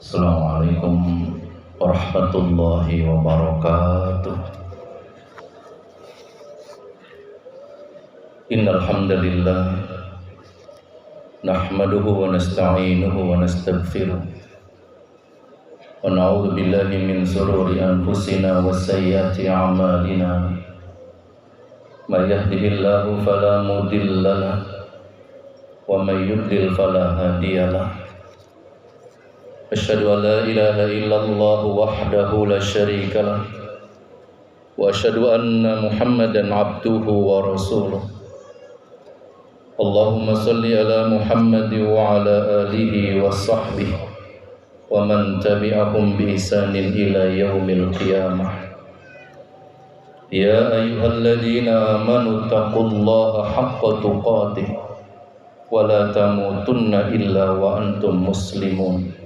Assalamualaikum warahmatullahi wabarakatuh. Innal hamdalillah nahmaduhu wa nasta'inuhu wa nastaghfiruh wa na'udzu billahi min shururi anfusina wa sayyiati a'malina. May yahdihillahu fala mudilla lahu wa may yudlil fala hadiya lahu. Asyhadu an la ilaha illallah wahdahu la syarika lah wa asyhadu anna Muhammadan abduhu wa rasuluh. Allahumma salli ala Muhammad wa ala alihi wa sahbihi wa man tabi'ahum bi ihsanin ila yaumil qiyamah. Ya ayyuhalladzina amanu taqullaha haqqa tuqatih wa la tamutunna illa wa antum muslimun.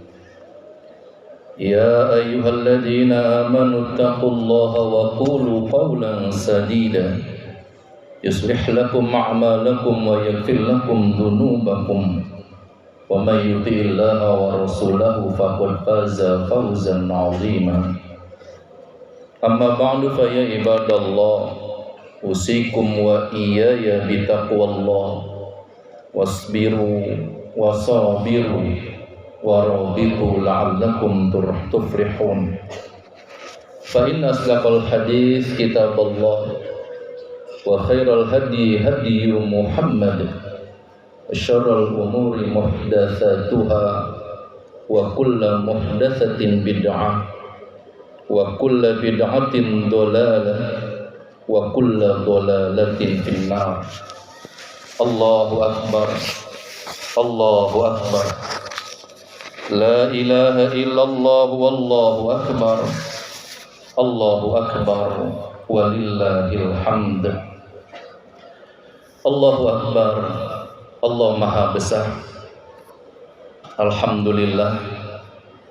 Ya ayyuhalladzina amanu taqullaha wa qulu qawlan sadida yuslih lakum a'malakum wa yaghfir lakum dhunubakum wa may yuti'illaha wa rasulahu faqad faza fawzan 'azima. Amma ba'du fa ya ibadallah usikum wa iyaya bitaqwallah wasbiru wasabiru warabitu la'allakum tuflihun. Fa inna asdaqal hadits kitabullah wa khairal hadi hadi Muhammad wa syarrul umuri muhdatsatuha wa kullu muhdatsatin bid'ah wa kullu bid'atin dhalalah wa kullu dhalalatin finnar. Allahu akbar, Allahu akbar. La ilaha illallah wallahu akbar. Allahu akbar walillahil hamd. Allahu akbar. Allah Maha Besar. Alhamdulillah.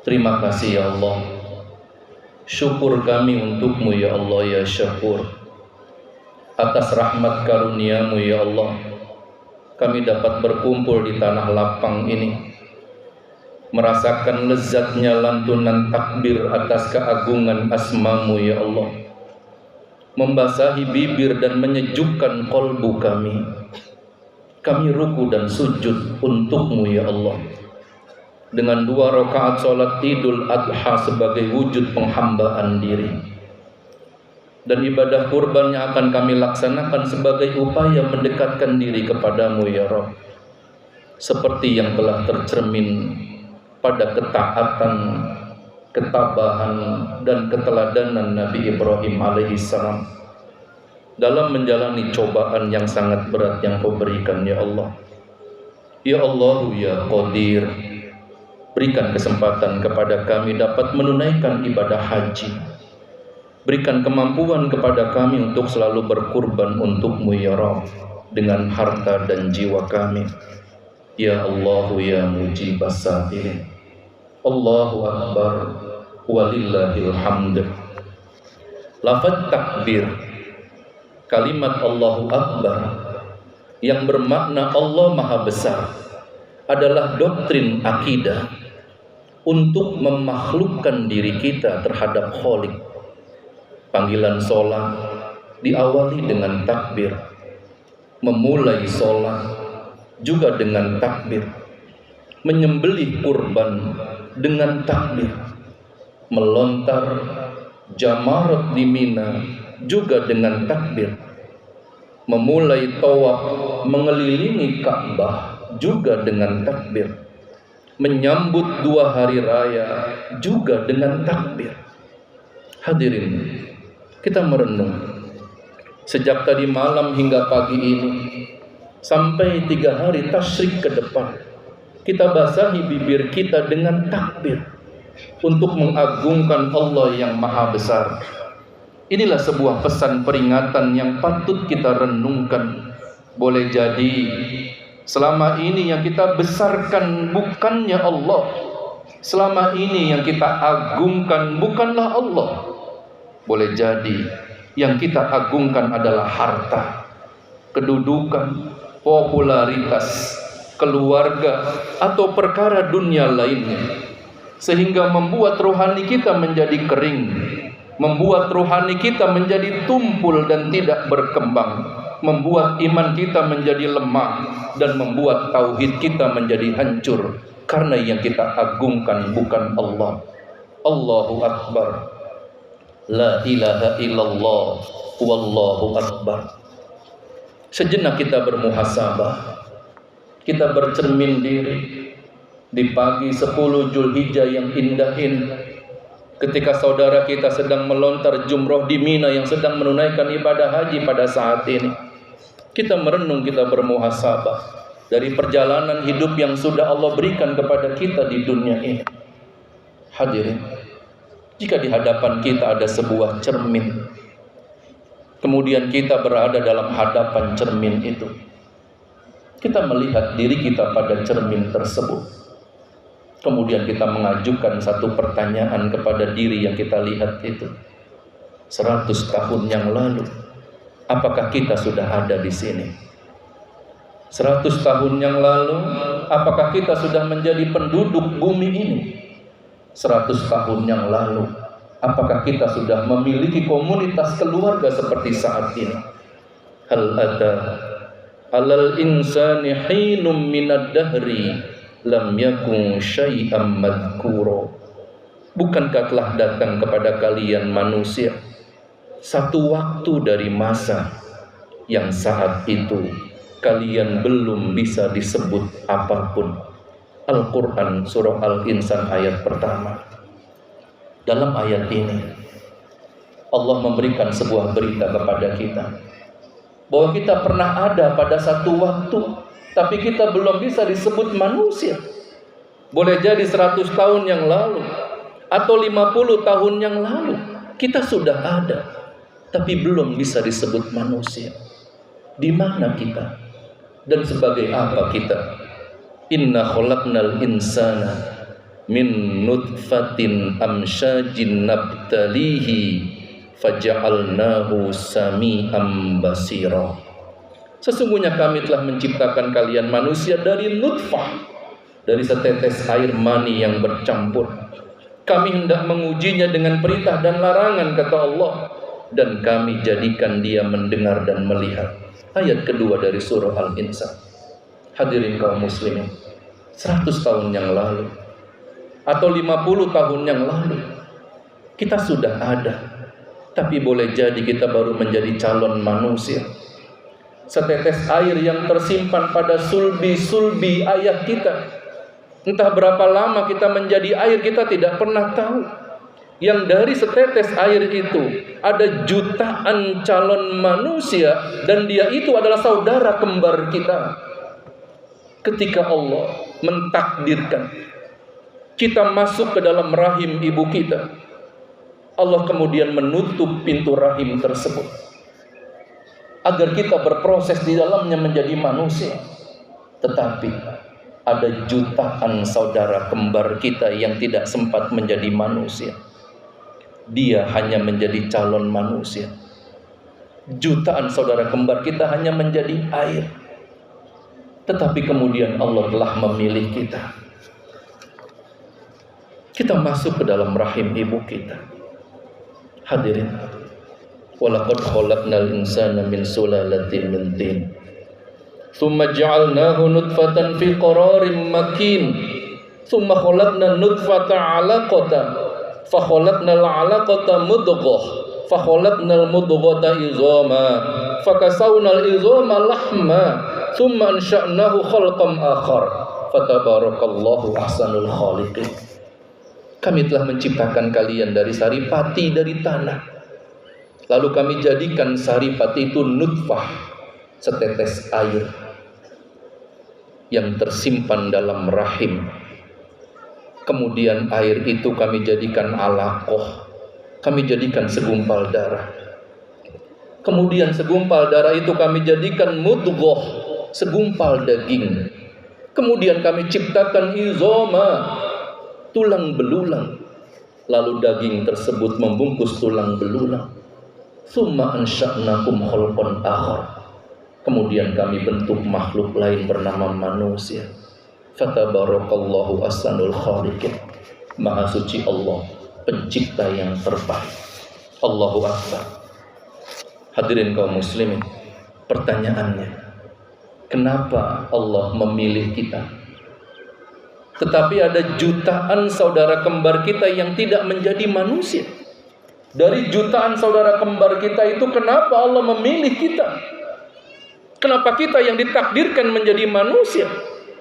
Terima kasih ya Allah. Syukur kami untukmu ya Allah ya Syakur. Atas rahmat karuniamu ya Allah, kami dapat berkumpul di tanah lapang ini, merasakan lezatnya lantunan takbir atas keagungan asmamu ya Allah, membasahi bibir dan menyejukkan kolbu kami. Kami ruku dan sujud untukmu ya Allah, dengan 2 rakaat sholat Idul Adha sebagai wujud penghambaan diri, dan ibadah kurban yang akan kami laksanakan sebagai upaya mendekatkan diri kepadamu ya Rabb, seperti yang telah tercermin pada ketaatan, ketabahan, dan keteladanan Nabi Ibrahim alaihissalam dalam menjalani cobaan yang sangat berat yang Kau berikan ya Allah. Ya Allah ya Qadir, berikan kesempatan kepada kami dapat menunaikan ibadah haji. Berikan kemampuan kepada kami untuk selalu berkurban untukmu ya Rabb dengan harta dan jiwa kami. Ya Allah ya Mujibas Sa'irin. Allahu akbar walillahil hamd. Lafaz takbir, kalimat Allahu akbar yang bermakna Allah Maha Besar, adalah doktrin akidah untuk memakhlukkan diri kita terhadap Khalik. Panggilan sholat diawali dengan takbir, memulai sholat juga dengan takbir, menyembelih kurban dengan takbir, melontar jamarat di Mina juga dengan takbir, memulai tawaf mengelilingi Ka'bah juga dengan takbir, menyambut 2 hari raya juga dengan takbir. Hadirin, kita merenung sejak tadi malam hingga pagi ini sampai 3 hari tasyrik ke depan, kita basahi bibir kita dengan takbir untuk mengagungkan Allah yang Maha Besar. Inilah sebuah pesan peringatan yang patut kita renungkan. Boleh jadi selama ini yang kita besarkan bukannya Allah, selama ini yang kita agungkan bukanlah Allah. Boleh jadi yang kita agungkan adalah harta, kedudukan, popularitas, keluarga, atau perkara dunia lainnya. sehingga membuat rohani kita menjadi kering, membuat rohani kita menjadi tumpul dan tidak berkembang, membuat iman kita menjadi lemah, dan membuat tauhid kita menjadi hancur, karena yang kita agungkan bukan Allah. Allahu Akbar, la ilaha illallah, wallahu akbar. Sejenak kita bermuhasabah, kita bercermin diri di pagi 10 Zulhijjah yang indah-indah, ketika saudara kita sedang melontar jumroh di Mina, yang sedang menunaikan ibadah haji pada saat ini. Kita merenung, kita bermuhasabah dari perjalanan hidup yang sudah Allah berikan kepada kita di dunia ini. Hadirin, jika di hadapan kita ada sebuah cermin, kemudian kita berada dalam hadapan cermin itu, kita melihat diri kita pada cermin tersebut, kemudian kita mengajukan satu pertanyaan kepada diri yang kita lihat itu. 100 tahun yang lalu, apakah kita sudah ada di sini? 100 tahun yang lalu, apakah kita sudah menjadi penduduk bumi ini? 100 tahun yang lalu, apakah kita sudah memiliki komunitas keluarga seperti saat ini? Hal ada alal insani hinum minad dahri lam yakun syai'am madhkura. Bukankah telah datang kepada kalian manusia satu waktu dari masa yang saat itu kalian belum bisa disebut apapun? Al-Quran surah Al-Insan ayat pertama. Dalam ayat ini Allah memberikan sebuah berita kepada kita bahwa kita pernah ada pada satu waktu, tapi kita belum bisa disebut manusia. Boleh jadi 100 tahun yang lalu atau 50 tahun yang lalu kita sudah ada, tapi belum bisa disebut manusia. Di mana kita dan sebagai apa kita? Inna khalaqnal insana min nutfatin amsyajin nabtalihi faja'alnahu sami'an basira. Sesungguhnya kami telah menciptakan kalian manusia dari nutfah, dari setetes air mani yang bercampur. Kami hendak mengujinya dengan perintah dan larangan, kata Allah, dan kami jadikan dia mendengar dan melihat. Ayat kedua dari surah Al-Insan. Hadirin kaum muslimin, 100 tahun yang lalu atau 50 tahun yang lalu kita sudah ada, tapi boleh jadi kita baru menjadi calon manusia. Setetes air yang tersimpan pada sulbi-sulbi ayah kita, entah berapa lama kita menjadi air, kita tidak pernah tahu. Yang dari setetes air itu ada jutaan calon manusia, dan dia itu adalah saudara kembar kita. Ketika Allah mentakdirkan kita masuk ke dalam rahim ibu kita, Allah kemudian menutup pintu rahim tersebut agar kita berproses di dalamnya menjadi manusia. Tetapi ada jutaan saudara kembar kita yang tidak sempat menjadi manusia. Dia hanya menjadi calon manusia. Jutaan saudara kembar kita hanya menjadi air. Tetapi kemudian Allah telah memilih kita. Kita masuk ke dalam rahim ibu kita. Hadirin, walaqad khalaqnal insana min sulalatin min tin, thumma ja'alnahu nutfatan fi qararin makin, thumma khalaqna nutfata 'alaqatan, fa khalaqnal 'alaqata mudghah, fa khalaqnal mudghata izama, fa kasawnal izama lahma, thumma ansha'nahu khalqan akhar, fatabarakallahu ahsanul khaliqin. Kami telah menciptakan kalian dari saripati, dari tanah. Lalu kami jadikan saripati itu nutfah, setetes air yang tersimpan dalam rahim. Kemudian air itu kami jadikan alaqah, kami jadikan segumpal darah. Kemudian segumpal darah itu kami jadikan mudghah, segumpal daging. Kemudian kami ciptakan izama, tulang belulang. Lalu daging tersebut membungkus tulang belulang. Tsumma ansha'nakum khalqan akhar. Kemudian kami bentuk makhluk lain bernama manusia. Fatabarakallahu ahsanul khaliqin. Maha suci Allah, pencipta yang terbaik. Allahu Akbar. Hadirin kaum muslimin, pertanyaannya, kenapa Allah memilih kita? Tetapi ada jutaan saudara kembar kita yang tidak menjadi manusia. Dari jutaan saudara kembar kita itu, kenapa Allah memilih kita? Kenapa kita yang ditakdirkan menjadi manusia?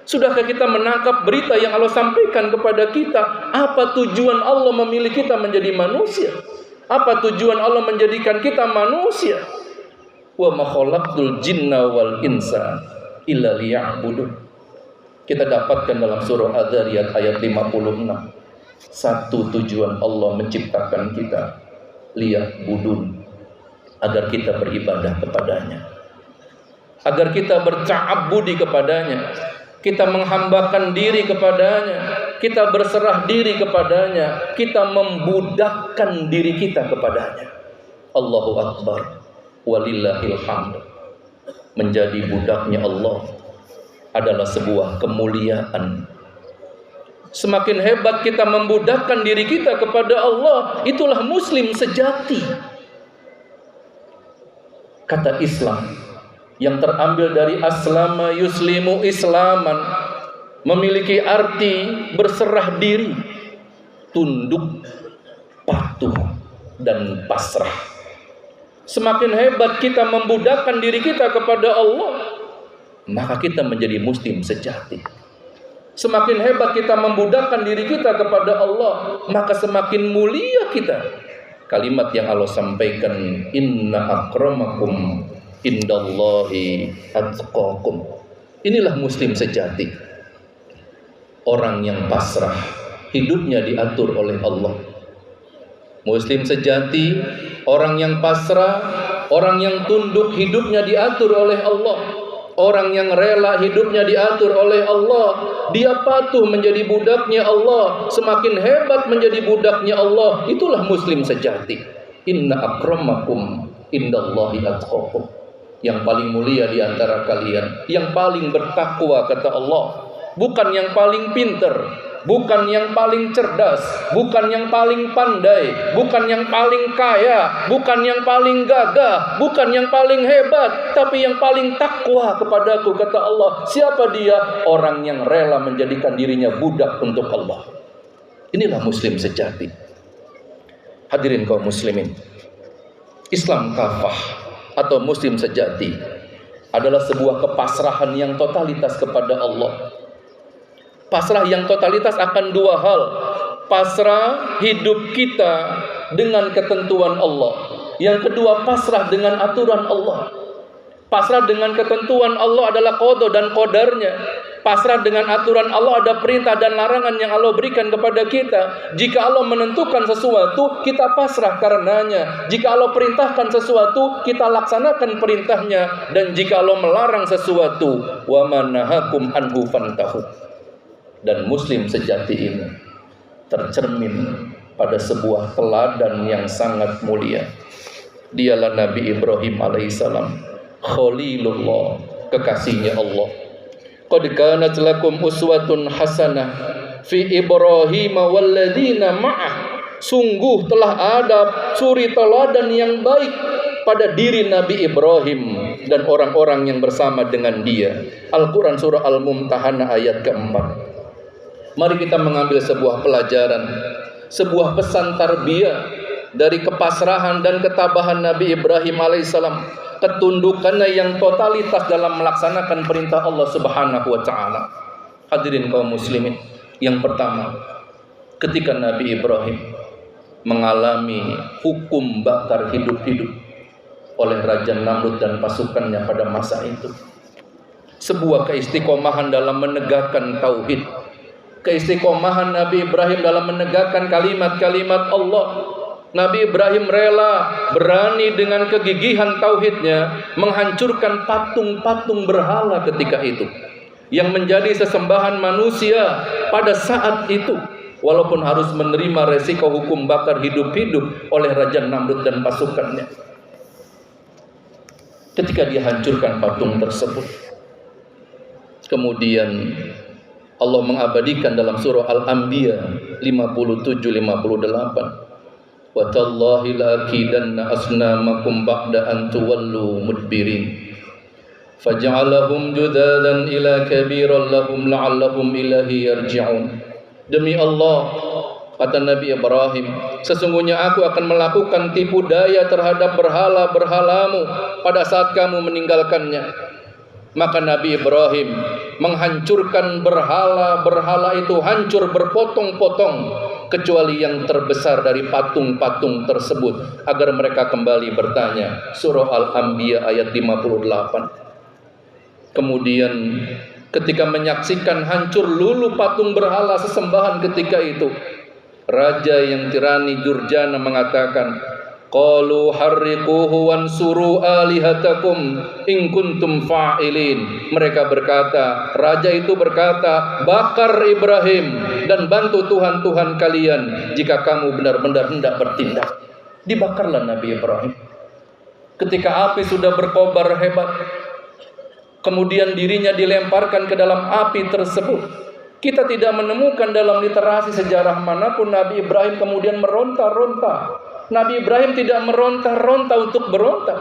Sudahkah kita menangkap berita yang Allah sampaikan kepada kita? Apa tujuan Allah memilih kita menjadi manusia? Apa tujuan Allah menjadikan kita manusia? Wa ma khalaqtul jinna wal insa illa liya'budun. Kita dapatkan dalam surah Adz-Dzariyat ayat 56. Satu tujuan Allah menciptakan kita, liya'budun, agar kita beribadah kepadanya, agar kita berta'abbudi kepadanya, kita menghambakan diri kepadanya, kita berserah diri kepadanya, kita membudakkan diri kita kepadanya. Allahu Akbar, walillahil hamd. Menjadi budaknya Allah adalah sebuah kemuliaan. Semakin hebat kita membudakkan diri kita kepada Allah, itulah muslim sejati. Kata Islam yang terambil dari aslama yuslimu islaman memiliki arti berserah diri, tunduk, patuh, dan pasrah. Semakin hebat kita membudakkan diri kita kepada Allah, maka kita menjadi muslim sejati. Semakin hebat kita membudakkan diri kita kepada Allah, maka semakin mulia kita. Kalimat yang Allah sampaikan, inna akramakum indallahi atqakum. Inilah muslim sejati. Orang yang pasrah, hidupnya diatur oleh Allah. Muslim sejati, orang yang pasrah, orang yang tunduk, hidupnya diatur oleh Allah. Orang yang rela hidupnya diatur oleh Allah, dia patuh menjadi budaknya Allah, semakin hebat menjadi budaknya Allah. Itulah muslim sejati. Inna akramakum indallahi atqakum. Yang paling mulia di antara kalian, yang paling bertakwa, kata Allah. Bukan yang paling pinter, bukan yang paling cerdas, bukan yang paling pandai, bukan yang paling kaya, bukan yang paling gagah, bukan yang paling hebat, tapi yang paling takwa kepadaku, kata Allah. Siapa dia? Orang yang rela menjadikan dirinya budak untuk Allah. Inilah muslim sejati. Hadirin kaum muslimin, Islam kafah atau muslim sejati adalah sebuah kepasrahan yang totalitas kepada Allah. Pasrah yang totalitas akan dua hal. Pasrah hidup kita dengan ketentuan Allah. Yang kedua, pasrah dengan aturan Allah. Pasrah dengan ketentuan Allah adalah qada dan qadarnya. Pasrah dengan aturan Allah ada perintah dan larangan yang Allah berikan kepada kita. Jika Allah menentukan sesuatu, kita pasrah karenanya. Jika Allah perintahkan sesuatu, kita laksanakan perintahnya. Dan jika Allah melarang sesuatu, wa manahakum anhu fantahu. Dan muslim sejati ini tercermin pada sebuah teladan yang sangat mulia. Dialah Nabi Ibrahim alaihissalam, Khalilullah, kekasihnya Allah. Qad kanat lakum uswatun hasanah fi Ibrahim walladzina ma'ah. Sungguh telah ada suri teladan yang baik pada diri Nabi Ibrahim dan orang-orang yang bersama dengan dia. Al-Quran surah Al-Mumtahanah ayat keempat. Mari kita mengambil sebuah pelajaran, sebuah pesan tarbiyah dari kepasrahan dan ketabahan Nabi Ibrahim alaihissalam, ketundukannya yang totalitas dalam melaksanakan perintah Allah Subhanahu wa taala. Hadirin kaum muslimin, yang pertama, ketika Nabi Ibrahim mengalami hukum bakar hidup-hidup oleh Raja Namrud dan pasukannya pada masa itu, sebuah keistiqomahan dalam menegakkan tauhid, keistiqomahan Nabi Ibrahim dalam menegakkan kalimat-kalimat Allah. Nabi Ibrahim rela, berani dengan kegigihan tauhidnya menghancurkan patung-patung berhala ketika itu yang menjadi sesembahan manusia pada saat itu, walaupun harus menerima resiko hukum bakar hidup-hidup oleh Raja Namrud dan pasukannya. Ketika dia hancurkan patung tersebut, kemudian Allah mengabadikan dalam surah Al-Anbiya 57-58. Wa tallahi la'akidanna asnamakum ba'da an tuwallu mudbirin faj'alahum judadan ila kabiran lahum la'allahum ilahi yarji'un. Demi Allah, kata Nabi Ibrahim, sesungguhnya aku akan melakukan tipu daya terhadap berhala-berhalamu pada saat kamu meninggalkannya. Maka Nabi Ibrahim menghancurkan berhala-berhala itu, hancur berpotong-potong, kecuali yang terbesar dari patung-patung tersebut, agar mereka kembali bertanya. Surah Al-Anbiya ayat 58. Kemudian ketika menyaksikan hancur luluh patung berhala sesembahan ketika itu, raja yang tirani Jurjana mengatakan, qalu harriquhu wansuru alihatakum in kuntum fa'ilin. Mereka berkata, raja itu berkata, bakar Ibrahim dan bantu Tuhan-Tuhan kalian jika kamu benar-benar hendak bertindak. Dibakarlah Nabi Ibrahim. Ketika api sudah berkobar hebat, kemudian dirinya dilemparkan ke dalam api tersebut. Kita tidak menemukan dalam literasi sejarah manapun Nabi Ibrahim kemudian meronta-ronta. Nabi Ibrahim tidak meronta-ronta untuk berontak.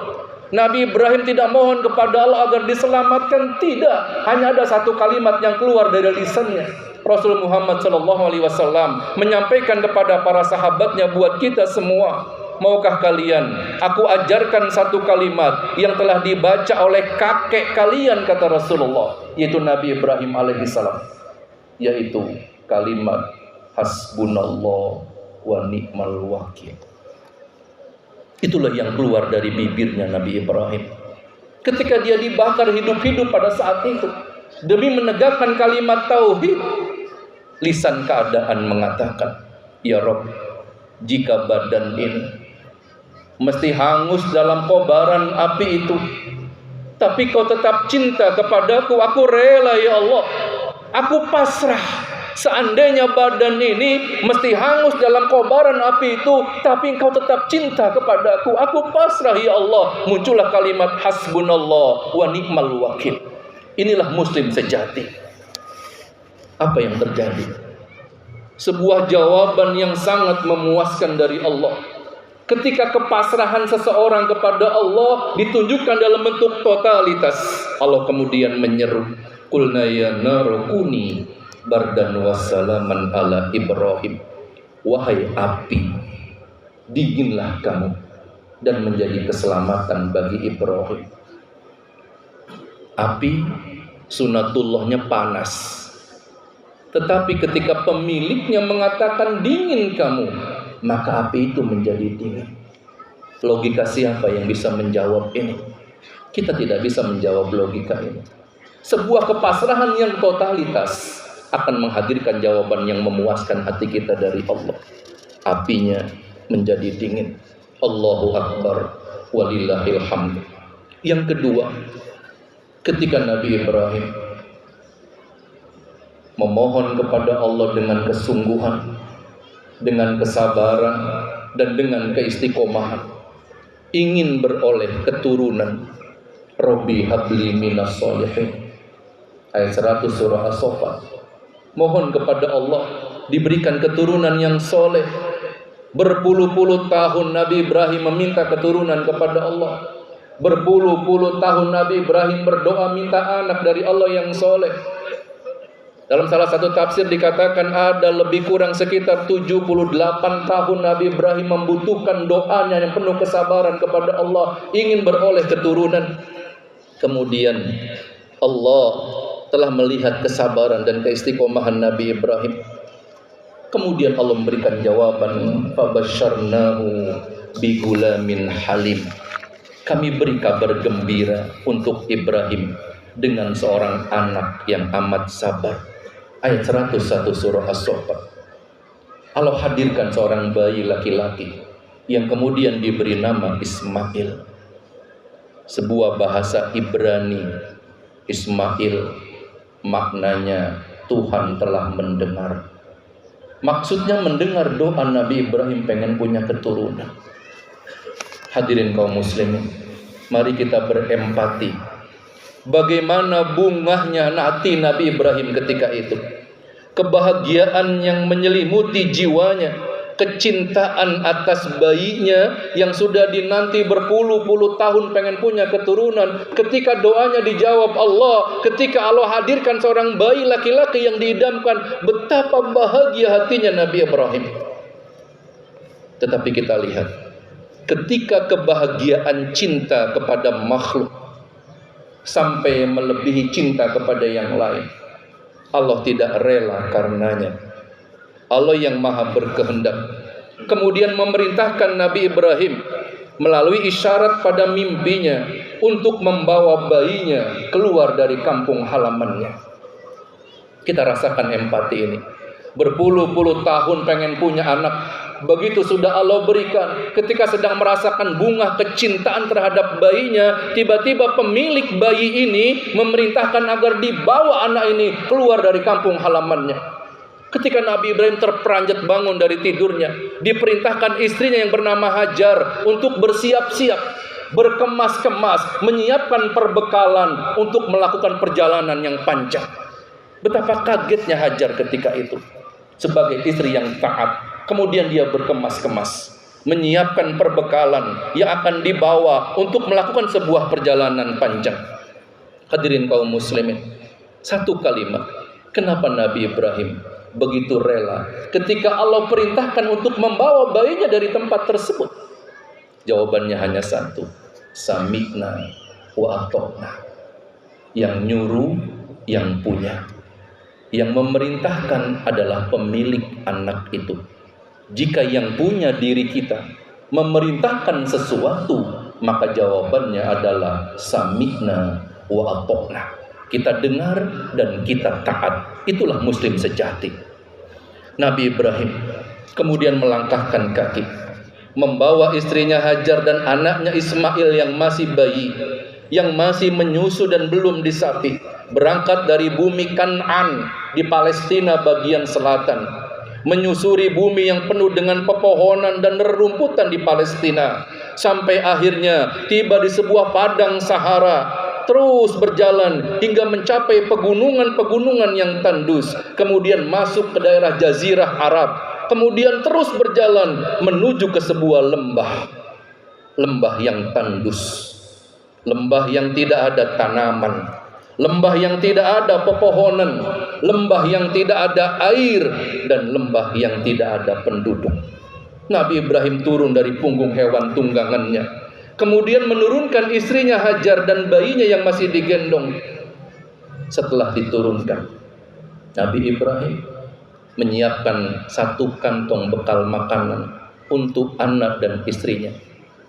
Nabi Ibrahim tidak mohon kepada Allah agar diselamatkan. Tidak. Hanya ada satu kalimat yang keluar dari lisannya. Rasul Muhammad SAW menyampaikan kepada para sahabatnya, buat kita semua, maukah kalian aku ajarkan satu kalimat yang telah dibaca oleh kakek kalian, kata Rasulullah, yaitu Nabi Ibrahim alaihissalam, yaitu kalimat hasbunallah wa ni'mal wakil. Itulah yang keluar dari bibirnya Nabi Ibrahim ketika dia dibakar hidup-hidup pada saat itu. Demi menegakkan kalimat tauhid, lisan keadaan mengatakan, ya Rabb, jika badan ini mesti hangus dalam kobaran api itu, tapi kau tetap cinta kepadaku, aku rela ya Allah, aku pasrah. Seandainya badan ini mesti hangus dalam kobaran api itu, tapi engkau tetap cinta kepadaku, aku pasrah ya Allah. Muncullah kalimat hasbunallah wa ni'mal wakil. Inilah muslim sejati. Apa yang terjadi? Sebuah jawaban yang sangat memuaskan dari Allah. Ketika kepasrahan seseorang kepada Allah ditunjukkan dalam bentuk totalitas, Allah kemudian menyeru, qulna ya narukuni bardan wassalaman ala Ibrahim. Wahai api, dinginlah kamu dan menjadi keselamatan bagi Ibrahim. Api sunatullahnya panas, tetapi ketika pemiliknya mengatakan dingin kamu, maka api itu menjadi dingin. Logika siapa yang bisa menjawab ini? Kita tidak bisa menjawab logika ini. Sebuah kepasrahan yang totalitas akan menghadirkan jawaban yang memuaskan hati kita dari Allah. Apinya menjadi dingin. Allahu Akbar walillahil hamd. Yang kedua, ketika Nabi Ibrahim memohon kepada Allah dengan kesungguhan, dengan kesabaran, dan dengan keistiqomahan, ingin beroleh keturunan, Rabbi habli minas sholihin, ayat 100 surah As-Saffat. Mohon kepada Allah diberikan keturunan yang soleh. Berpuluh-puluh tahun Nabi Ibrahim meminta keturunan kepada Allah. Berpuluh-puluh tahun Nabi Ibrahim berdoa minta anak dari Allah yang soleh. Dalam salah satu tafsir dikatakan ada lebih kurang sekitar 78 tahun Nabi Ibrahim membutuhkan doanya yang penuh kesabaran kepada Allah, ingin beroleh keturunan. Kemudian Allah telah melihat kesabaran dan keistiqomahan Nabi Ibrahim. Kemudian Allah memberikan jawaban, fabasyarnahu bigulamin halim. Kami beri kabar gembira untuk Ibrahim dengan seorang anak yang amat sabar. Ayat 101 surah As-Saffat. Allah hadirkan seorang bayi laki-laki yang kemudian diberi nama Ismail. Sebuah bahasa Ibrani, Ismail maknanya Tuhan telah mendengar. Maksudnya mendengar doa Nabi Ibrahim pengen punya keturunan. Hadirin kaum muslimin, mari kita berempati. Bagaimana bungahnya hati Nabi Ibrahim ketika itu. kebahagiaan yang menyelimuti jiwanya, kecintaan atas bayinya yang sudah dinanti berpuluh-puluh tahun pengen punya keturunan. Ketika doanya dijawab Allah, ketika Allah hadirkan seorang bayi laki-laki yang diidamkan, betapa bahagia hatinya Nabi Ibrahim. Tetapi kita lihat, ketika kebahagiaan cinta kepada makhluk sampai melebihi cinta kepada yang lain, Allah tidak rela karenanya. Allah yang maha berkehendak kemudian memerintahkan Nabi Ibrahim melalui isyarat pada mimpinya untuk membawa bayinya keluar dari kampung halamannya. Kita rasakan empati ini. Berpuluh-puluh tahun pengen punya anak, begitu sudah Allah berikan, ketika sedang merasakan bunga kecintaan terhadap bayinya, tiba-tiba pemilik bayi ini memerintahkan agar dibawa anak ini keluar dari kampung halamannya. Ketika Nabi Ibrahim terperanjat bangun dari tidurnya, diperintahkan istrinya yang bernama Hajar untuk bersiap-siap, berkemas-kemas, menyiapkan perbekalan untuk melakukan perjalanan yang panjang. Betapa kagetnya Hajar ketika itu. Sebagai istri yang taat, kemudian dia berkemas-kemas, menyiapkan perbekalan yang akan dibawa untuk melakukan sebuah perjalanan panjang. Hadirin kaum muslimin, satu kalimat, kenapa Nabi Ibrahim begitu rela ketika Allah perintahkan untuk membawa bayinya dari tempat tersebut? Jawabannya hanya satu, sami'na wa ata'na. Yang nyuruh, yang punya, yang memerintahkan adalah pemilik anak itu. Jika yang punya diri kita memerintahkan sesuatu, maka jawabannya adalah sami'na wa ata'na. Kita dengar dan kita taat. Itulah muslim sejati. Nabi Ibrahim kemudian melangkahkan kaki, membawa istrinya Hajar dan anaknya Ismail yang masih bayi, yang masih menyusu dan belum disapi, berangkat dari bumi Kan'an di Palestina bagian selatan, menyusuri bumi yang penuh dengan pepohonan dan rerumputan di Palestina, sampai akhirnya tiba di sebuah padang Sahara. Terus berjalan hingga mencapai pegunungan-pegunungan yang tandus, kemudian masuk ke daerah Jazirah Arab, kemudian terus berjalan menuju ke sebuah lembah yang tandus, lembah yang tidak ada tanaman, lembah yang tidak ada pepohonan, lembah yang tidak ada air, dan lembah yang tidak ada penduduk. Nabi Ibrahim turun dari punggung hewan tunggangannya, kemudian menurunkan istrinya Hajar dan bayinya yang masih digendong. Setelah diturunkan, Nabi Ibrahim menyiapkan satu kantong bekal makanan untuk anak dan istrinya,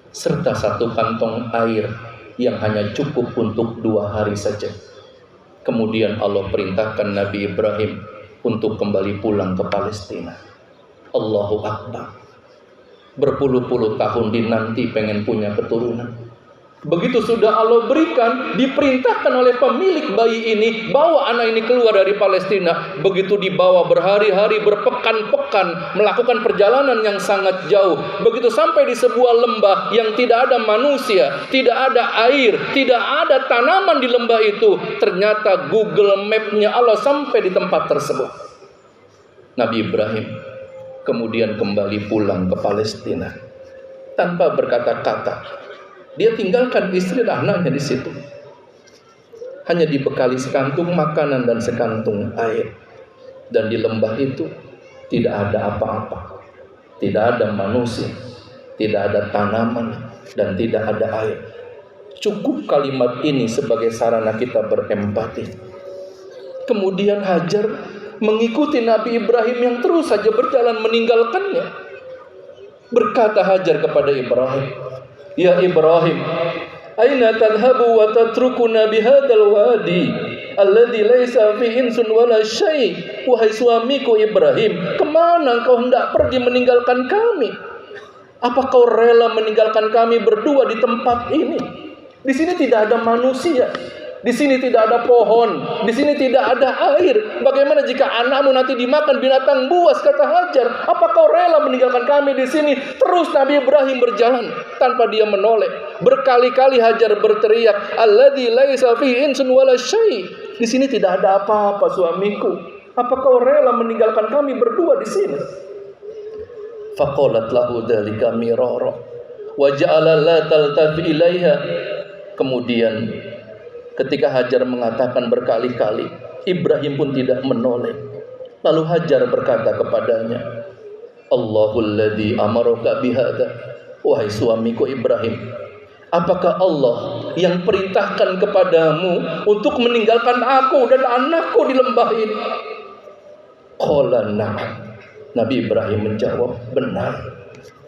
serta satu kantong air yang hanya cukup untuk 2 hari saja. Kemudian Allah perintahkan Nabi Ibrahim untuk kembali pulang ke Palestina. Allahu Akbar. Berpuluh-puluh tahun dinanti pengen punya keturunan. Begitu sudah Allah berikan, diperintahkan oleh pemilik bayi ini, bawa anak ini keluar dari Palestina. Begitu dibawa berhari-hari, berpekan-pekan, melakukan perjalanan yang sangat jauh. Begitu sampai di sebuah lembah yang tidak ada manusia, tidak ada air, tidak ada tanaman di lembah itu. Ternyata Google Map-nya Allah sampai di tempat tersebut. Nabi Ibrahim kemudian kembali pulang ke Palestina tanpa berkata-kata. Dia tinggalkan istri dan anaknya di situ. Hanya dibekali sekantung makanan dan sekantung air. Dan di lembah itu tidak ada apa-apa. Tidak ada manusia, tidak ada tanaman, dan tidak ada air. Cukup kalimat ini sebagai sarana kita berempati. Kemudian Hajar mengikuti Nabi Ibrahim yang terus saja berjalan meninggalkannya. Berkata Hajar kepada Ibrahim, "Ya Ibrahim, aina tadhhabu wa tatrukuna bihadzal wadi alladhi laisa fi insun wala syai'?" Wahai suamiku Ibrahim, kemana engkau hendak pergi meninggalkan kami? Apa kau rela meninggalkan kami berdua di tempat ini? Di sini tidak ada manusia, di sini tidak ada pohon, di sini tidak ada air. Bagaimana jika anakmu nanti dimakan binatang buas? Kata Hajar, apa kau rela meninggalkan kami di sini? Terus Nabi Ibrahim berjalan tanpa dia menoleh. Berkali-kali Hajar berteriak, "Alladzi laisa fihi insun wala syai'." Di sini tidak ada apa-apa suamiku. Apa kau rela meninggalkan kami berdua di sini? Faqalat lahu dzalika mirara wa ja'ala la taltafi ilaiha. Kemudian ketika Hajar mengatakan berkali-kali, Ibrahim pun tidak menoleh. Lalu Hajar berkata kepadanya, Allahul ladzi amaraka bihadza. Wahai suamiku Ibrahim, apakah Allah yang perintahkan kepadamu untuk meninggalkan aku dan anakku di lembah ini? Qala na'am. Nabi Ibrahim menjawab, benar,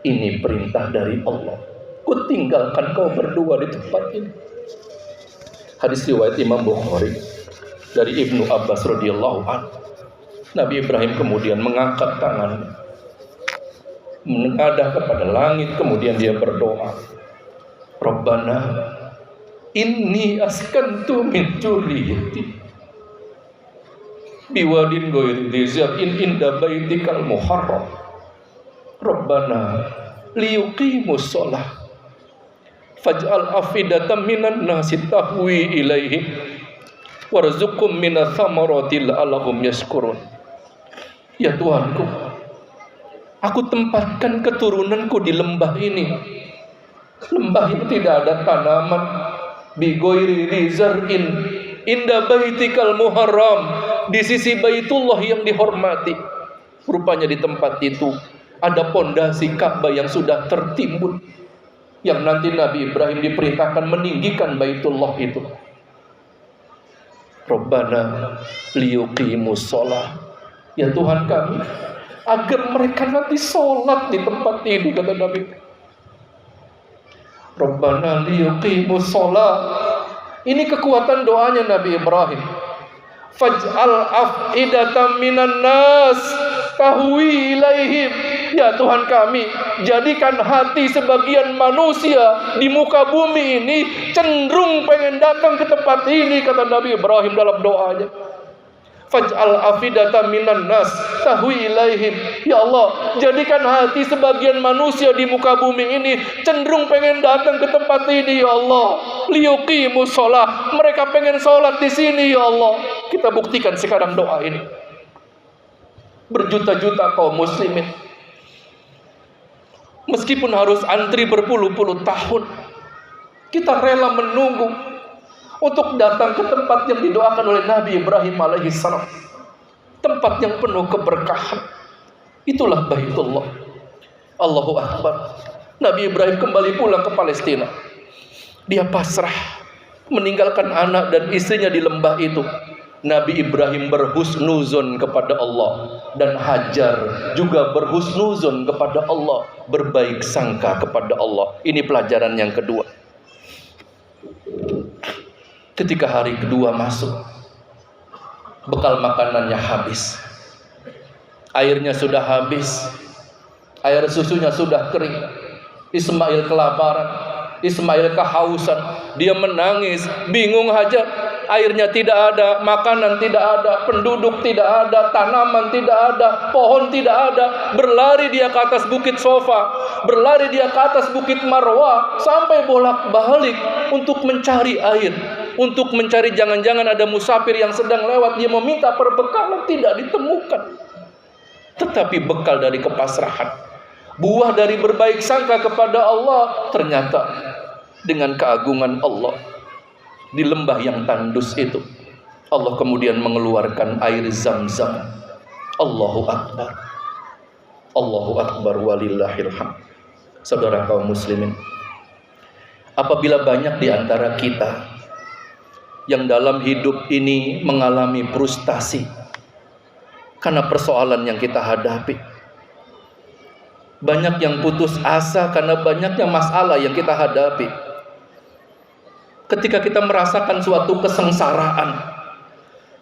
ini perintah dari Allah. Ku tinggalkan kau berdua di tempat ini. Hadis riwayat Imam Bukhari dari Ibnu Abbas radhiyallahu anhu. Nabi Ibrahim kemudian mengangkat tangannya, menengadah kepada langit, kemudian dia berdoa, Rabbana inni askantu min dzurriyyati biwadin ghairi dzi zar'in inda baitikal muharram Rabbana liyuqimus shalah faj'al afidatan minan nasi tahwi ilaihim warzuqhum minats thamarati la'allahum yashkurun. Ya Tuhanku, aku tempatkan keturunanku di lembah ini. Lembah ini tidak ada tanaman. Bi ghairi dzi zar'in inda baitikal muharram, di sisi Baitullah yang dihormati. Rupanya di tempat itu ada pondasi Ka'bah yang sudah tertimbun, yang nanti Nabi Ibrahim diperintahkan meninggikan Baitullah itu. Rabbana liyuqimus shalah. Ya Tuhan kami, agar mereka nanti sholat di tempat ini, kata Nabi. Rabbana liyuqimus shalah. Ini kekuatan doanya Nabi Ibrahim. Faj'al af'idatan minan nas tahwi ilaihim. Ya Tuhan kami, jadikan hati sebagian manusia di muka bumi ini cenderung pengen datang ke tempat ini, kata Nabi Ibrahim dalam doanya. Faj'al afidatan minan nas tahwi ilaihim. Ya Allah, jadikan hati sebagian manusia di muka bumi ini cenderung pengen datang ke tempat ini, ya Allah. Liyuqimus shalah. Mereka pengen sholat di sini, ya Allah. Kita buktikan sekarang doa ini. Berjuta-juta kaum muslimin, meskipun harus antri berpuluh-puluh tahun, kita rela menunggu untuk datang ke tempat yang didoakan oleh Nabi Ibrahim alaihissalam. Tempat yang penuh keberkahan. Itulah Baitullah. Allahu Akbar. Nabi Ibrahim kembali pulang ke Palestina. Dia pasrah, meninggalkan anak dan istrinya di lembah itu. Nabi Ibrahim berhusnuzon kepada Allah, dan Hajar juga berhusnuzon kepada Allah, berbaik sangka kepada Allah. Ini pelajaran yang kedua. Ketika hari kedua masuk, bekal makanannya habis, airnya sudah habis, air susunya sudah kering. Ismail kelaparan, Ismail kehausan, dia menangis, bingung Hajar. Airnya tidak ada, makanan tidak ada, penduduk tidak ada, tanaman tidak ada, pohon tidak ada. Berlari dia ke atas bukit Sofa, berlari dia ke atas bukit Marwah, sampai bolak-balik untuk mencari air, untuk mencari jangan-jangan ada musafir yang sedang lewat, dia meminta perbekalan, tidak ditemukan. Tetapi bekal dari kepasrahan, buah dari berbaik sangka kepada Allah, ternyata dengan keagungan Allah, di lembah yang tandus itu, Allah kemudian mengeluarkan air Zam-Zam. Allahu Akbar. Allahu Akbar walillahil hamd. Saudara kaum muslimin, apabila banyak di antara kita yang dalam hidup ini mengalami frustasi karena persoalan yang kita hadapi, banyak yang putus asa karena banyaknya masalah yang kita hadapi, ketika kita merasakan suatu kesengsaraan,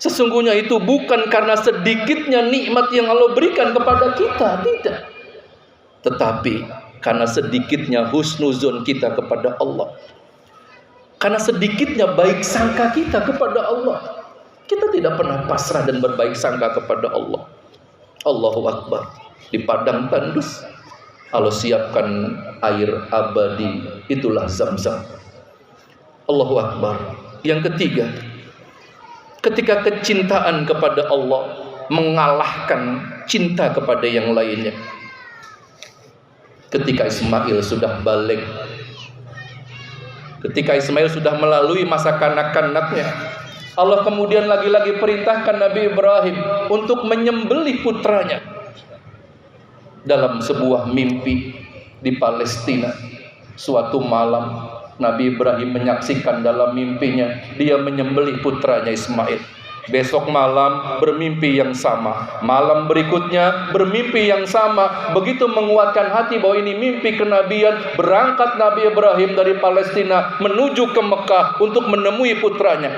sesungguhnya itu bukan karena sedikitnya nikmat yang Allah berikan kepada kita, tidak, tetapi karena sedikitnya husnuzon kita kepada Allah, karena sedikitnya baik sangka kita kepada Allah. Kita tidak pernah pasrah dan berbaik sangka kepada Allah. Allahu Akbar. Di padang tandus, Allah siapkan air abadi, itulah Zam-Zam. Allahu Akbar. Yang ketiga, ketika kecintaan kepada Allah mengalahkan cinta kepada yang lainnya. Ketika Ismail sudah balik, ketika Ismail sudah melalui masa kanak-kanaknya, Allah kemudian lagi-lagi perintahkan Nabi Ibrahim untuk menyembelih putranya. Dalam sebuah mimpi di Palestina, suatu malam Nabi Ibrahim menyaksikan dalam mimpinya dia menyembelih putranya Ismail. Besok malam bermimpi yang sama, malam berikutnya bermimpi yang sama. Begitu menguatkan hati bahwa ini mimpi kenabian, berangkat Nabi Ibrahim dari Palestina menuju ke Mekah untuk menemui putranya.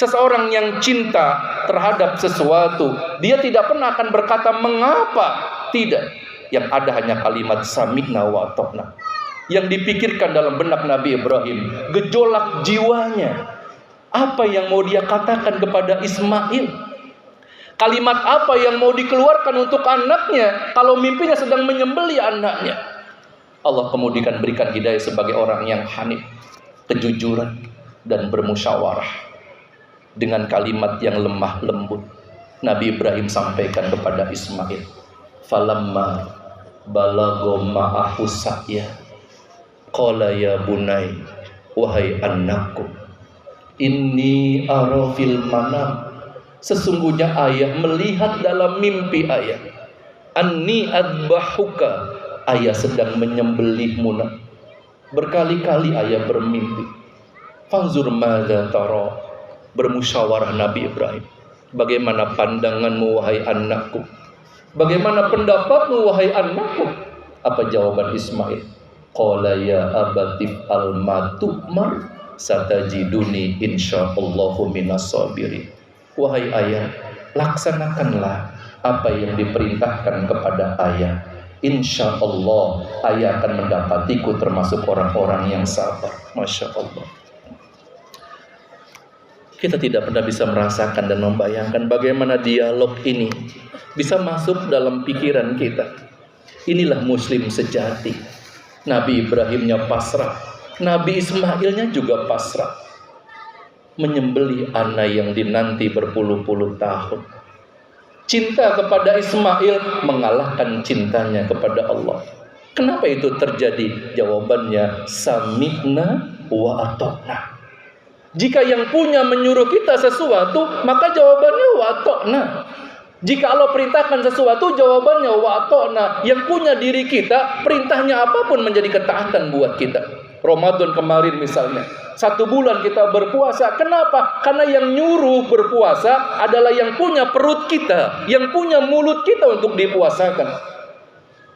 Seseorang yang cinta terhadap sesuatu, dia tidak pernah akan berkata mengapa. Tidak, yang ada hanya kalimat sami'na wa ata'na. Yang dipikirkan dalam benak Nabi Ibrahim, gejolak jiwanya. Apa yang mau dia katakan kepada Ismail? Kalimat apa yang mau dikeluarkan untuk anaknya kalau mimpinya sedang menyembelih anaknya? Allah kemudian berikan hidayah sebagai orang yang hanif, kejujuran, dan bermusyawarah. Dengan kalimat yang lemah lembut, Nabi Ibrahim sampaikan kepada Ismail, falamma balagha ma'ahu sa'ya qala ya bunai, wahai anakku, inni ara fil manam, sesungguhnya ayah melihat dalam mimpi ayah, anni adbahuka, ayah sedang menyembelihmu. Berkali-kali ayah bermimpi. Fanzur madza tara, bermusyawarah Nabi Ibrahim, bagaimana pandanganmu wahai anakku, bagaimana pendapatmu wahai anakku? Apa jawaban Ismail? Qala ya abatif al-ma tu'mar satajiduni insyaallahu minas sabirin. Wahai ayah, laksanakanlah apa yang diperintahkan kepada ayah. Insyaallah ayah akan mendapatiku termasuk orang-orang yang sabar. Masya Allah. Kita tidak pernah bisa merasakan dan membayangkan bagaimana dialog ini bisa masuk dalam pikiran kita. Inilah muslim sejati. Nabi Ibrahimnya pasrah, Nabi Ismailnya juga pasrah, menyembelih anak yang dinanti berpuluh-puluh tahun. Cinta kepada Ismail mengalahkan cintanya kepada Allah. Kenapa itu terjadi? Jawabannya sami'na wa ata'na. Jika yang punya menyuruh kita sesuatu, maka jawabannya wa ata'na. Jika Allah perintahkan sesuatu, jawabannya wa ata'na. Yang punya diri kita, perintahnya apapun menjadi ketaatan buat kita. Ramadan kemarin misalnya, 1 bulan kita berpuasa. Kenapa? Karena yang nyuruh berpuasa adalah yang punya perut kita, yang punya mulut kita untuk dipuasakan.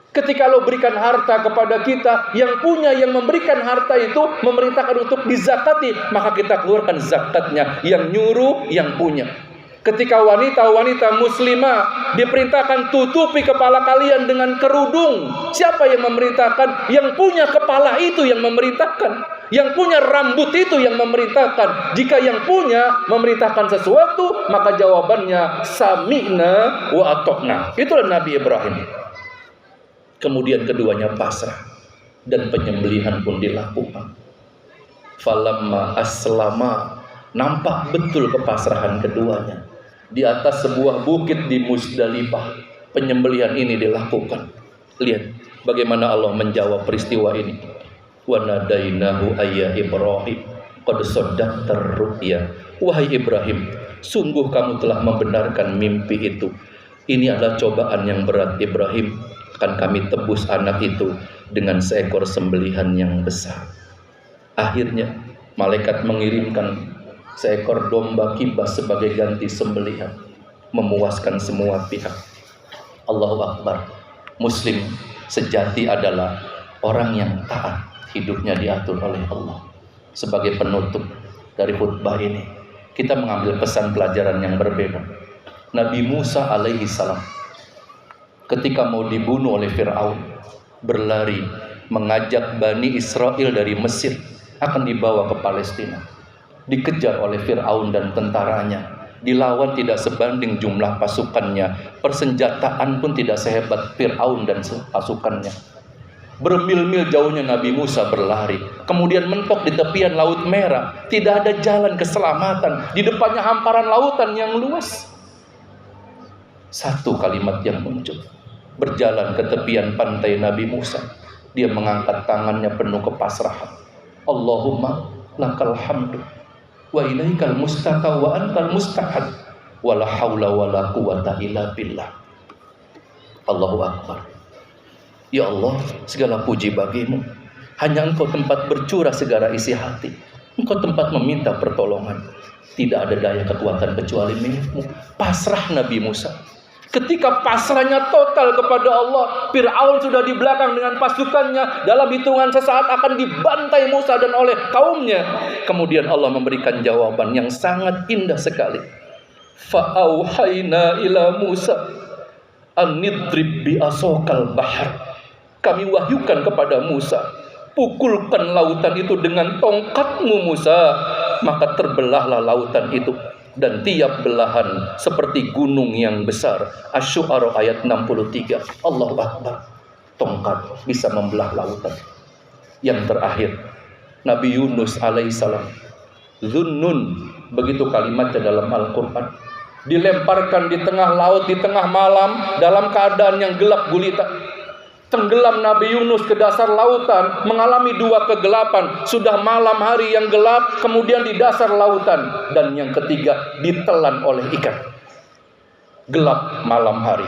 Ketika Allah berikan harta kepada kita, yang punya, yang memberikan harta itu memerintahkan untuk dizakati, maka kita keluarkan zakatnya. Yang nyuruh yang punya. Ketika wanita-wanita muslimah diperintahkan tutupi kepala kalian dengan kerudung, siapa yang memerintahkan? Yang punya kepala itu yang memerintahkan, yang punya rambut itu yang memerintahkan. Jika yang punya memerintahkan sesuatu, maka jawabannya sami'na wa ata'na. Itulah Nabi Ibrahim. Kemudian keduanya pasrah dan penyembelihan pun dilakukan. Falamma aslama, nampak betul kepasrahan keduanya. Di atas sebuah bukit di Musdalifah, penyembelihan ini dilakukan. Lihat bagaimana Allah menjawab peristiwa ini. Wa nadainahu ayya Ibrahim qad saddaqtar ru'ya. Wahai Ibrahim, sungguh kamu telah membenarkan mimpi itu. Ini adalah cobaan yang berat Ibrahim. Akan kami tebus anak itu dengan seekor sembelihan yang besar. Akhirnya malaikat mengirimkan seekor domba kibas sebagai ganti sembelihan, memuaskan semua pihak. Allahu Akbar. Muslim sejati adalah orang yang taat, hidupnya diatur oleh Allah. Sebagai penutup dari khutbah ini, kita mengambil pesan pelajaran yang berbeda. Nabi Musa alaihi salam ketika mau dibunuh oleh Fir'aun, berlari mengajak Bani Israel dari Mesir akan dibawa ke Palestina. Dikejar oleh Fir'aun dan tentaranya, dilawan tidak sebanding jumlah pasukannya, persenjataan pun tidak sehebat Fir'aun dan pasukannya. Bermil-mil jauhnya Nabi Musa berlari, kemudian mentok di tepian Laut Merah, tidak ada jalan keselamatan, di depannya hamparan lautan yang luas. Satu kalimat yang muncul. Berjalan ke tepian pantai Nabi Musa, dia mengangkat tangannya penuh kepasrahan. Allahumma lakal hamdu wa ilaikal mustaqa wa antal musta'ad wa la haula wa la quwata illa billah. Allahu Akbar. Ya Allah, segala puji bagimu. Hanya Engkau tempat bercurah segala isi hati. Engkau tempat meminta pertolongan. Tidak ada daya kekuatan kecuali milikmu. Pasrah Nabi Musa. Ketika pasrahnya total kepada Allah, Fir'aun sudah di belakang dengan pasukannya. Dalam hitungan sesaat akan dibantai Musa dan oleh kaumnya. Kemudian Allah memberikan jawaban yang sangat indah sekali. Fa'auhayna ila Musa anidrib bi'asokal bahar. Kami wahyukan kepada Musa, pukulkan lautan itu dengan tongkatmu Musa. Maka terbelahlah lautan itu, dan tiap belahan seperti gunung yang besar. Asy-Syu'ara ayat 63. Allahu Akbar. Tongkat bisa membelah lautan. Yang terakhir, Nabi Yunus alaihissalam. Zunnun, begitu kalimatnya dalam Al-Quran. Dilemparkan di tengah laut, di tengah malam, dalam keadaan yang gelap gulita. Tenggelam Nabi Yunus ke dasar lautan, mengalami dua kegelapan. Sudah malam hari yang gelap, kemudian di dasar lautan. Dan yang ketiga, ditelan oleh ikan. Gelap malam hari,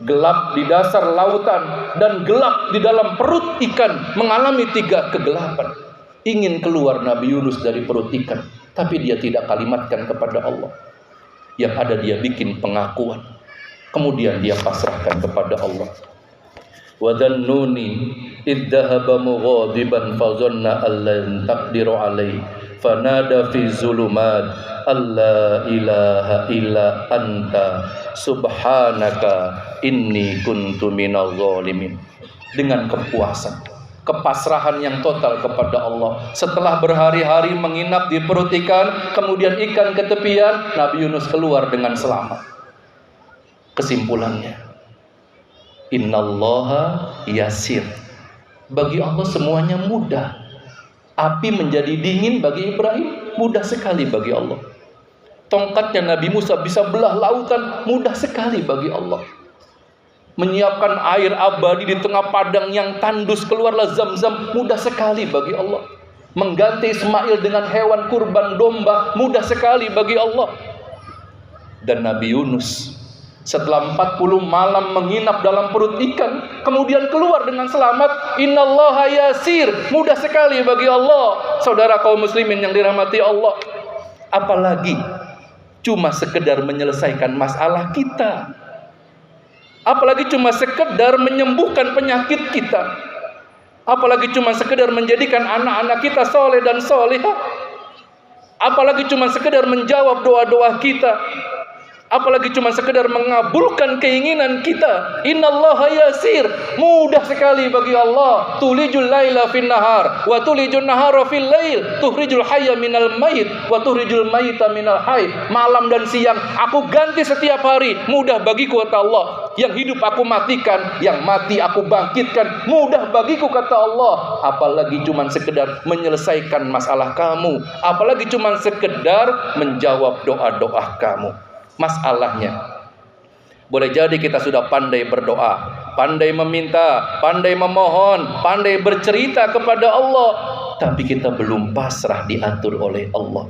gelap di dasar lautan, dan gelap di dalam perut ikan. Mengalami tiga kegelapan. Ingin keluar Nabi Yunus dari perut ikan, tapi dia tidak kalimatkan kepada Allah. Yang ada dia bikin pengakuan. Kemudian dia pasrahkan kepada Allah. Wa dhannuni idh dhahaba mughadiban fa dhanna allan taqdiru alaihi fanada fi zulumat alla ilaha illa anta subhanaka inni kuntu minadh dhalimin. Dengan kepuasan, kepasrahan yang total kepada Allah. Setelah berhari-hari menginap di perut ikan, kemudian ikan ketepian, Nabi Yunus keluar dengan selamat. Kesimpulannya, innallaha yasir. Bagi Allah semuanya mudah. Api menjadi dingin bagi Ibrahim, mudah sekali bagi Allah. Tongkatnya Nabi Musa bisa belah lautan, mudah sekali bagi Allah. Menyiapkan air abadi di tengah padang yang tandus, keluarlah Zam-Zam, mudah sekali bagi Allah. Mengganti Ismail dengan hewan kurban domba, mudah sekali bagi Allah. Dan Nabi Yunus setelah 40 malam menginap dalam perut ikan, kemudian keluar dengan selamat. Innallaha yasir, mudah sekali bagi Allah. Saudara kaum muslimin yang dirahmati Allah, apalagi cuma sekedar menyelesaikan masalah kita, apalagi cuma sekedar menyembuhkan penyakit kita, apalagi cuma sekedar menjadikan anak-anak kita soleh dan solehah, apalagi cuma sekedar menjawab doa-doa kita, apalagi cuma sekedar mengabulkan keinginan kita. Innallaha yasir, mudah sekali bagi Allah. Tulijul laila fin nahar wa tulijun nahara fil lail, tukhrijul hayya minal mayit wa tukhrijul mayita minal hayy. Malam dan siang aku ganti setiap hari, mudah bagiku kata Allah. Yang hidup aku matikan, yang mati aku bangkitkan, mudah bagiku kata Allah. Apalagi cuma sekedar menyelesaikan masalah kamu, apalagi cuma sekedar menjawab doa-doa kamu. Masalahnya, boleh jadi kita sudah pandai berdoa, pandai meminta, pandai memohon, pandai bercerita kepada Allah, tapi kita belum pasrah diatur oleh Allah.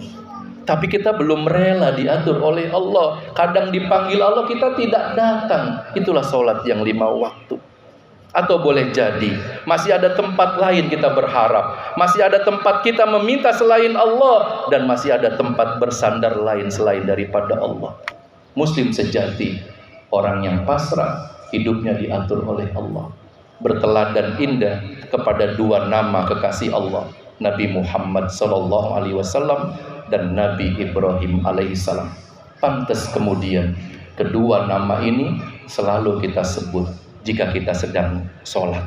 Tapi kita belum rela diatur oleh Allah. Kadang dipanggil Allah kita tidak datang. Itulah sholat yang 5 waktu. Atau boleh jadi masih ada tempat lain kita berharap, masih ada tempat kita meminta selain Allah, dan masih ada tempat bersandar lain selain daripada Allah. Muslim sejati, orang yang pasrah, hidupnya diatur oleh Allah. Berteladan indah kepada 2 nama kekasih Allah, Nabi Muhammad SAW dan Nabi Ibrahim alaihissalam. Pantas kemudian kedua nama ini selalu kita sebut jika kita sedang sholat,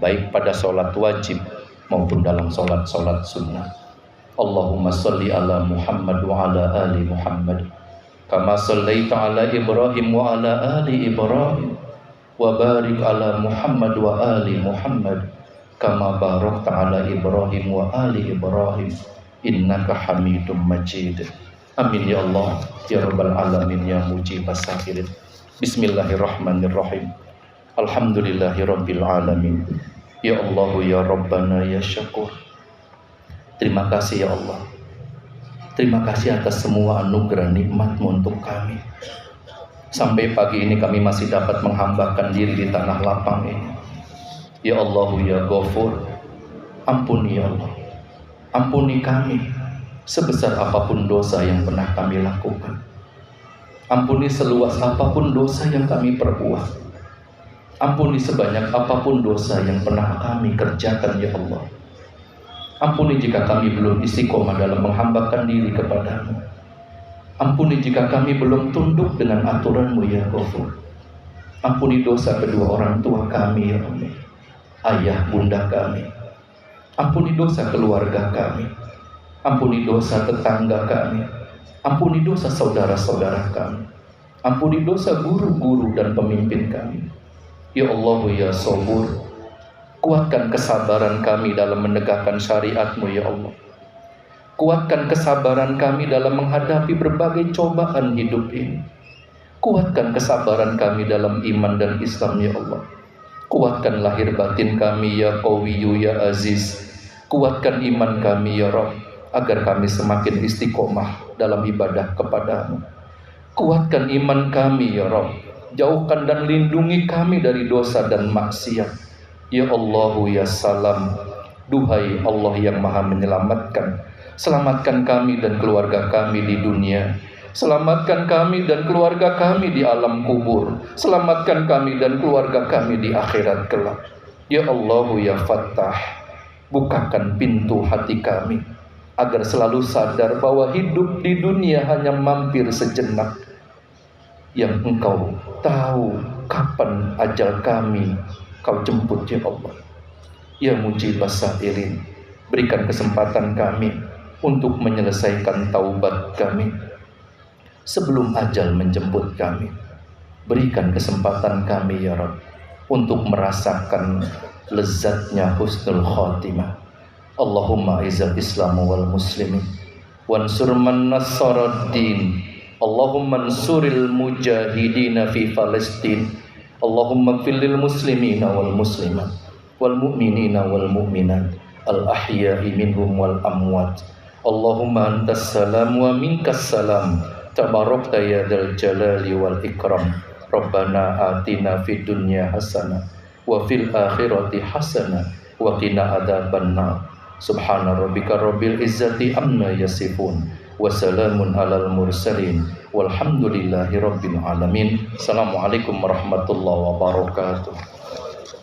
baik pada sholat wajib maupun dalam sholat sunnah. Allahumma sholli ala Muhammad wa ala ali Muhammad kama shallaita ala Ibrahim wa ala ali Ibrahim wa barik ala Muhammad wa ali Muhammad kama barakta ala Ibrahim wa ali Ibrahim innaka Hamidum Majid. Amin ya Allah ya rabbal alamin ya mujibas sakirin. Bismillahirrahmanirrahim. Alhamdulillahirabbil alamin. Ya Allah ya Rabbana ya Syakur. Terima kasih ya Allah. Terima kasih atas semua anugerah nikmat-Mu untuk kami. Sampai pagi ini kami masih dapat menghambakan diri di tanah lapang ini. Ya Allah ya Ghafur, ampuni ya Allah. Ampuni kami sebesar apapun dosa yang pernah kami lakukan. Ampuni seluas apapun dosa yang kami perbuat. Ampuni sebanyak apapun dosa yang pernah kami kerjakan ya Allah. Ampuni jika kami belum istiqomah dalam menghambakan diri kepadamu. Ampuni jika kami belum tunduk dengan aturan-Mu ya Ghafur. Ampuni dosa kedua orang tua kami ya Allah, ayah bunda kami. Ampuni dosa keluarga kami. Ampuni dosa tetangga kami. Ampuni dosa saudara-saudara kami. Ampuni dosa guru-guru dan pemimpin kami. Ya Allah ya Sabur, kuatkan kesabaran kami dalam menegakkan syariat-Mu ya Allah. Kuatkan kesabaran kami dalam menghadapi berbagai cobaan hidup ini. Kuatkan kesabaran kami dalam iman dan Islam ya Allah. Kuatkan lahir batin kami ya Qawiyyu ya Aziz. Kuatkan iman kami ya Rabb, agar kami semakin istiqomah dalam ibadah kepadamu. Kuatkan iman kami ya Rabb. Jauhkan dan lindungi kami dari dosa dan maksiat. Ya Allah ya Salam. Duhai Allah yang maha menyelamatkan, selamatkan kami dan keluarga kami di dunia. Selamatkan kami dan keluarga kami di alam kubur. Selamatkan kami dan keluarga kami di akhirat kelak. Ya Allah ya Fattah, bukakan pintu hati kami agar selalu sadar bahwa hidup di dunia hanya mampir sejenak. Yang Engkau tahu kapan ajal kami Kau jemput ya Allah. Ya Mujibas Sa'irin, berikan kesempatan kami untuk menyelesaikan taubat kami sebelum ajal menjemput kami. Berikan kesempatan kami ya Rabb untuk merasakan lezatnya husnul khatimah. Allahumma izzal islamu wal muslimin wansur man nassaraddin. Allahumma ansuril mujahidina fi Palestin. Allahumma gfirlil muslimina wal muslimat wal mu'minina wal mu'minat al ahya'i minhum wal amwat. Allahumma antas salam wa minkas salam. Tabarakta ya dzal jalali wal ikram. Rabbana atina fid dunya hasanah wa fil akhirati hasanah wa qina adzabannar. Subhana rabbika rabbil izzati amma yasifun. Wassalamun alal mursalin walhamdulillahi rabbil alamin. Assalamualaikum warahmatullahi wabarakatuh.